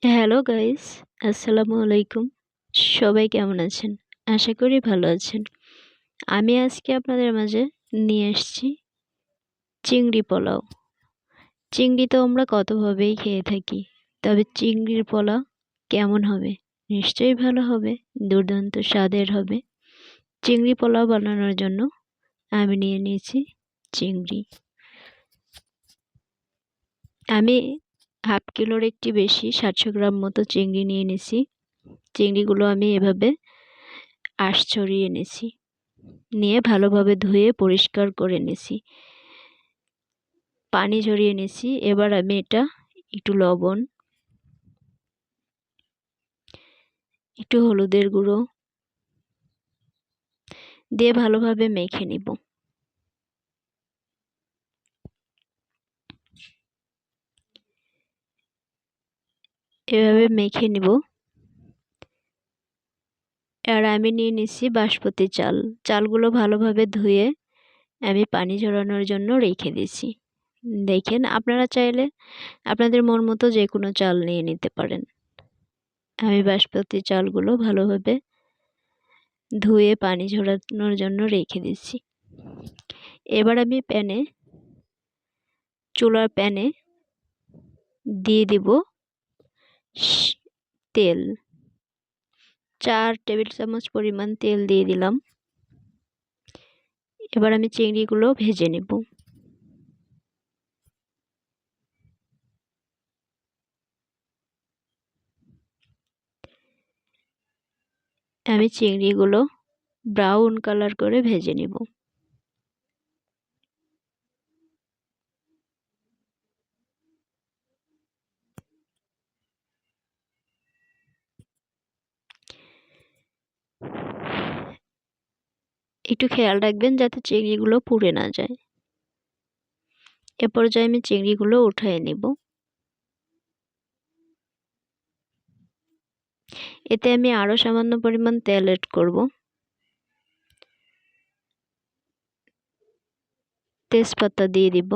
Hello guys, আসসালামু আলাইকুম। সবাই কেমন আছেন? আশা করি ভালো আছেন। আমি আজকে আপনাদের মাঝে নিয়ে এসেছি চিংড়ি পোলাও। চিংড়ি তো আমরা কতভাবেই খেয়ে থাকি, তবে চিংড়ির পোলাও কেমন হবে? নিশ্চয়ই ভালো হবে, দুর্দান্ত স্বাদের হবে। চিংড়ি পোলাও বানানোর জন্য আমি নিয়ে নিয়েছি চিংড়ি। আমি হাফ কিলোর একটি বেশি 700 গ্রাম মতো চিংড়ি নিয়ে নিয়েছি। চিংড়িগুলো আমি এভাবে আঁশ ছড়িয়ে এনেছি, নিয়ে ভালোভাবে ধুয়ে পরিষ্কার করে নিয়েছি, পানি ঝরিয়ে নিয়েছি। এবার আমি এটা একটু লবণ, একটু হলুদের গুঁড়ো দিয়ে ভালোভাবে মেখে নিব। এভাবে মেখে নিব। আর আমি নিয়ে নিচ্ছি বাসমতি চাল। চালগুলো ভালোভাবে ধুয়ে আমি পানি ঝরানোর জন্য রেখে দিয়েছি। দেখেন, আপনারা চাইলে আপনাদের মন মতো যে কোনো চাল নিয়ে নিতে পারেন। আমি বাসমতি চালগুলো ভালোভাবে ধুয়ে পানি ঝরানোর জন্য রেখে দিচ্ছি। এবার আমি চুলার প্যানে দিয়ে দিব তেল। 4 টেবিল চামচ পরিমাণ তেল দিয়ে দিলাম। এবার আমি চিংড়িগুলো ভেজে নেব। আমি চিংড়িগুলো ব্রাউন কালার করে ভেজে নেব। একটু খেয়াল রাখবেন যাতে চিংড়িগুলো পুড়ে না যায়। এ পর্যায়ে আমি চিংড়িগুলো উঠিয়ে নেব। এতে আমি আরও সামান্য পরিমাণ তেল অ্যাড করব। তেজপাতা দিয়ে দিব,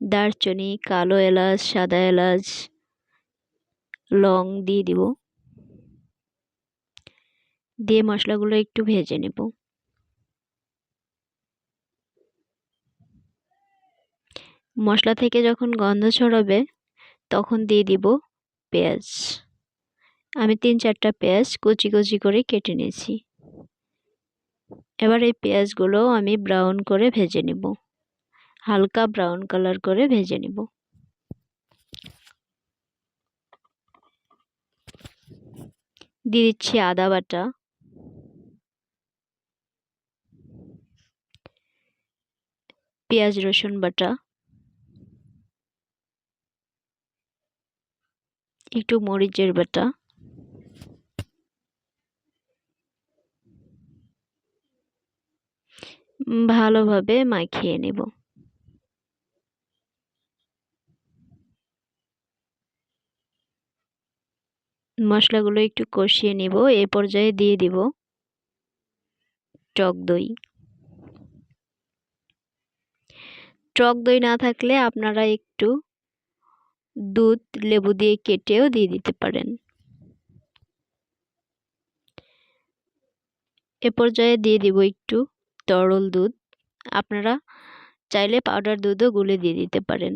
দারচিনি, কালো এলাচ, সাদা এলাচ, লং দিয়ে দিব। দিয়ে মশলাগুলো একটু ভেজে নেব। মশলা থেকে যখন গন্ধ ছড়াবে তখন দিয়ে দিব পেঁয়াজ। আমি 3-4টা পেঁয়াজ কুচি কুচি করে কেটে নিয়েছি। এবার এই পেঁয়াজগুলো আমি ব্রাউন করে ভেজে নেব, হালকা ব্রাউন কালার করে ভেজে নেব। দিয়ে দিচ্ছি আদা বাটা, পেঁয়াজ রসুন বাটা, একটু মরিচের বাটা, ভালোভাবে মাখিয়ে নেব। মশলাগুলো একটু কষিয়ে নেব। এই পর্যায়ে দিয়ে দিব টক দই। টক দই না থাকলে আপনারা একটু দুধ লেবু দিয়ে কেটেও দিয়ে দিতে পারেন। এ পর্যায়ে দিয়ে দিব একটু তরল দুধ। আপনারা চাইলে পাউডার দুধও গুলে দিয়ে দিতে পারেন।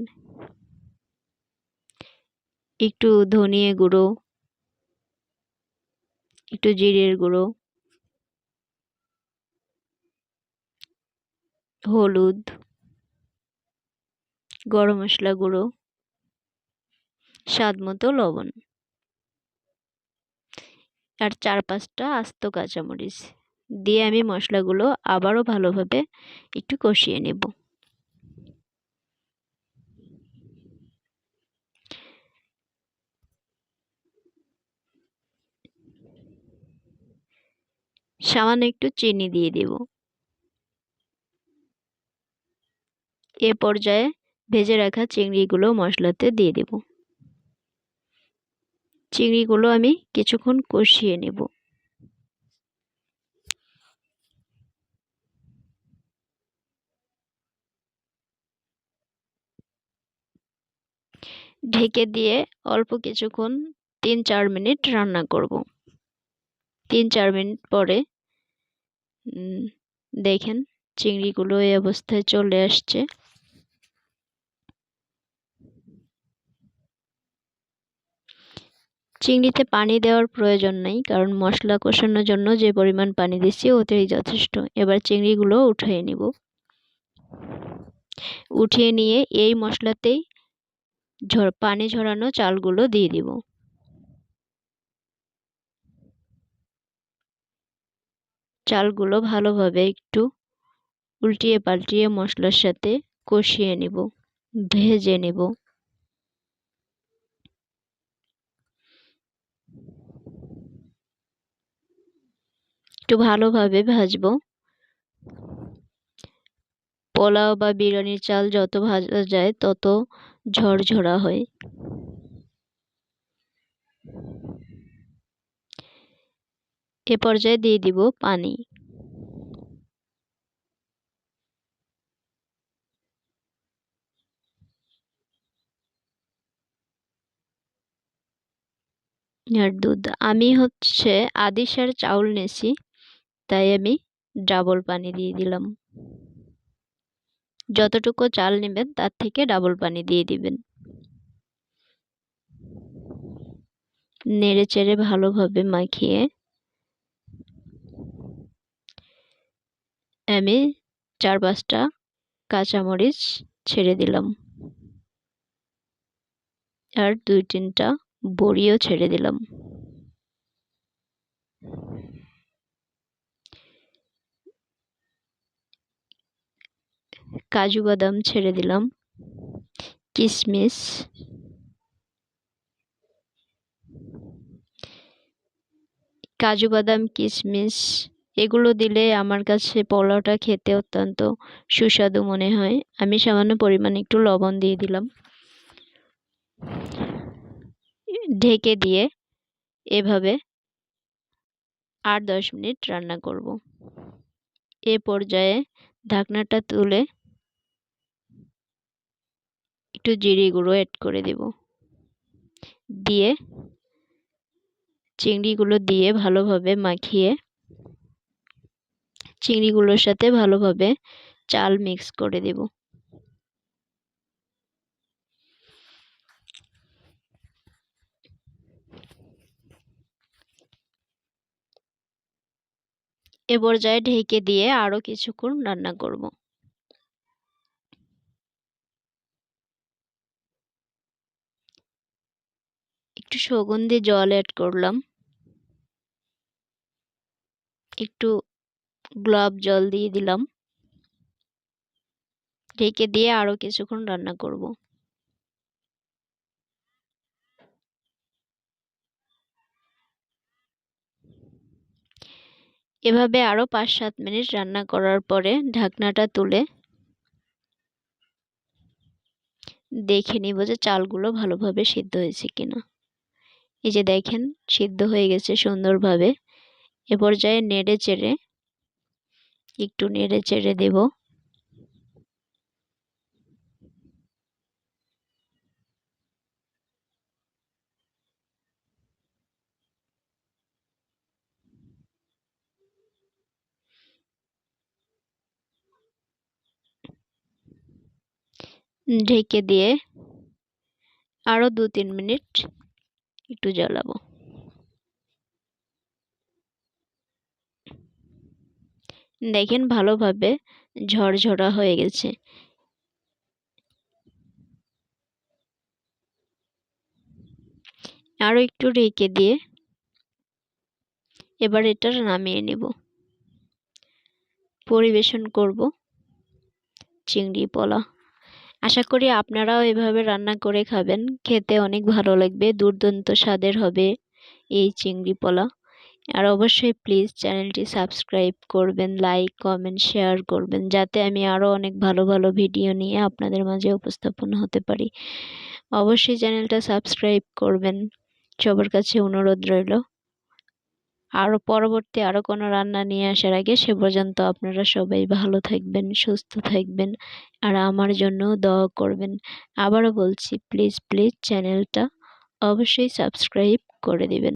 একটু ধনিয়া গুঁড়ো, একটু জিরের গুঁড়ো, হলুদ, গরম মশলা গুঁড়ো, স্বাদ মতো লবণ, আর 4-5টা আস্ত কাঁচামরিচ দিয়ে আমি মশলাগুলো আবারও ভালোভাবে একটু কষিয়ে নেব। সামান্য একটু চিনি দিয়ে দেব। এ পর্যায়ে ভেজে রাখা চিংড়িগুলো মশলাতে দিয়ে দেব। চিংড়িগুলো আমি কিছুক্ষণ কষিয়ে নেব। ঢেকে দিয়ে অল্প কিছুক্ষণ 3-4 মিনিট রান্না করব। 3-4 মিনিট পরে দেখেন চিংড়িগুলো এই অবস্থায় চলে আসছে। চিংড়িতে পানি দেওয়ার প্রয়োজন নেই, কারণ মশলা কষানোর জন্য যে পরিমাণ পানি দিচ্ছি ওতেই যথেষ্ট। এবার চিংড়িগুলো উঠিয়ে নিব। উঠিয়ে নিয়ে এই মশলাতেই পানি ঝরানো চালগুলো দিয়ে দিব। চালগুলো ভালোভাবে একটু উল্টিয়ে পাল্টিয়ে মশলার সাথে কষিয়ে নিব, ভেজে নিব। একটু ভালোভাবে ভাজবো। পোলাও বা বিরিয়ানির চাল যত ভাজা যায় তত ঝরঝরা হয়। এ পর্যায়ে দিয়ে দিব পানি। আর দুধ আমি আদিশার চাউল নিয়েছি, তাই আমি ডাবল পানি দিয়ে দিলাম। যতটুকু চাল নেবেন তার থেকে ডাবল পানি দিয়ে দিবেন। নেড়ে চেড়ে ভালোভাবে মাখিয়ে আমি 4-5টা কাঁচামরিচ ছেড়ে দিলাম আর 2-3টা বড়িও ছেড়ে দিলাম। কাজু বাদাম ছেড়ে দিলাম, কিশমিশ, কাজু বাদাম কিশমিশ এগুলো দিলে আমার কাছে পোলাওটা খেতে অত্যন্ত সুস্বাদু মনে হয়। আমি সামান্য পরিমাণে একটু লবণ দিয়ে দিলাম। ঢেকে দিয়ে এভাবে 8-10 মিনিট রান্না করব। এ পর্যায়ে ঢাকনাটা তুলে একটু জিরে গুঁড়ো অ্যাড করে দেব। দিয়ে চিংড়িগুলো দিয়ে ভালোভাবে মাখিয়ে চিংড়িগুলোর সাথে ভালোভাবে চাল মিক্স করে দেব। এ পর্যায়ে ঢেকে দিয়ে আরো কিছুক্ষণ রান্না করব। একটু সুগন্ধি জল অ্যাড করলাম, একটু গোলাপ জল দিয়ে দিলাম। ঢেকে দিয়ে আরো কিছুক্ষণ রান্না করব। এভাবে আরো 5-7 মিনিট রান্না করার পরে ঢাকনাটা তুলে দেখে নিব যে চালগুলো ভালোভাবে সিদ্ধ হয়েছে কিনা। এই যে দেখেন সিদ্ধ হয়ে গেছে সুন্দরভাবে। এ পর্যায়ে একটু নেড়ে চেড়ে দেব। ঢেকে দিয়ে আরো 2-3 মিনিট একটু জ্বালাবো। দেখেন ভালোভাবে ঝরঝরা হয়ে গেছে। আরো একটু ঢেকে দিয়ে এবার এটা নামিয়ে নেব। পরিবেশন করব চিংড়ি পোলা। আশা করি আপনারাও এভাবে রান্না করে খাবেন, খেতে অনেক ভালো লাগবে, দুর্দান্ত স্বাদের হবে এই চিংড়ি পোলা। আর অবশ্যই প্লিজ চ্যানেলটি সাবস্ক্রাইব করবেন, লাইক কমেন্ট শেয়ার করবেন, যাতে আমি আরও অনেক ভালো ভালো ভিডিও নিয়ে আপনাদের মাঝে উপস্থাপন হতে পারি। অবশ্যই চ্যানেলটা সাবস্ক্রাইব করবেন, সবার কাছে অনুরোধ রইল। আরও পরবর্তী কোনো রান্না নিয়ে আসার আগে সে পর্যন্ত আপনারা সবাই ভালো থাকবেন, সুস্থ থাকবেন, আর আমার জন্য দোয়া করবেন। আবারও বলছি, প্লিজ চ্যানেলটা অবশ্যই সাবস্ক্রাইব করে দিবেন।